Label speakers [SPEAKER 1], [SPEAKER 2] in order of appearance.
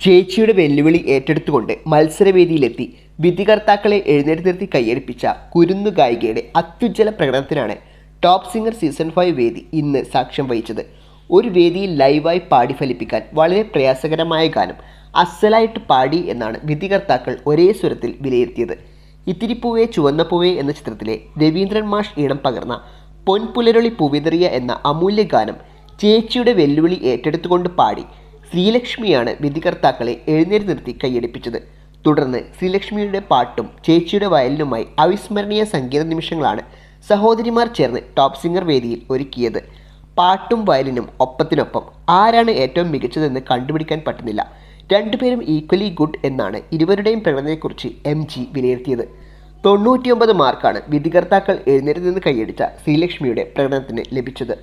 [SPEAKER 1] ചേച്ചിയുടെ വെല്ലുവിളി ഏറ്റെടുത്തുകൊണ്ട് മത്സരവേദിയിലെത്തി വിധികർത്താക്കളെ എഴുന്നേറ്റ് നിർത്തി കയ്യടിപ്പിച്ച കുരുന്നു ഗായികയുടെ അത്യുജ്വല പ്രകടനത്തിനാണ് ടോപ്പ് സിംഗർ സീസൺ 5 വേദി ഇന്ന് സാക്ഷ്യം വഹിച്ചത്. ഒരു വേദിയിൽ ലൈവായി പാടി ഫലിപ്പിക്കാൻ വളരെ പ്രയാസകരമായ ഗാനം അസ്സലായിട്ട് പാടി എന്നാണ് വിധികർത്താക്കൾ ഒരേ സ്വരത്തിൽ വിലയിരുത്തിയത്. ഇത്തിരിപ്പൂവേ ചുവന്നപ്പൂവേ എന്ന ചിത്രത്തിലെ രവീന്ദ്രൻ മാഷ് ഈണം പകർന്ന പൊൻപുലരൊളി പൂവിതറിയ എന്ന അമൂല്യ ഗാനം ചേച്ചിയുടെ വെല്ലുവിളി ഏറ്റെടുത്തുകൊണ്ട് പാടി ശ്രീലക്ഷ്മിയാണ് വിധികർത്താക്കളെ എഴുന്നേറ്റ് നിർത്തി കൈയടിപ്പിച്ചത്. തുടർന്ന് ശ്രീലക്ഷ്മിയുടെ പാട്ടും ചേച്ചിയുടെ വയലിനുമായി അവിസ്മരണീയ സംഗീത നിമിഷങ്ങളാണ് സഹോദരിമാർ ചേർന്ന് ടോപ്പ് സിംഗർ വേദിയിൽ ഒരുക്കിയത്. പാട്ടും വയലിനും ഒപ്പത്തിനൊപ്പം ആരാണ് ഏറ്റവും മികച്ചതെന്ന് കണ്ടുപിടിക്കാൻ പറ്റുന്നില്ല. രണ്ടുപേരും ഈക്വലി ഗുഡ് എന്നാണ് ഇരുവരുടെയും പ്രകടനത്തെക്കുറിച്ച് MG വിലയിരുത്തിയത്. 99 മാർക്കാണ് വിധികർത്താക്കൾ എഴുന്നേറ്റ് നിന്ന് കൈയടിച്ച ശ്രീലക്ഷ്മിയുടെ പ്രകടനത്തിന് ലഭിച്ചത്.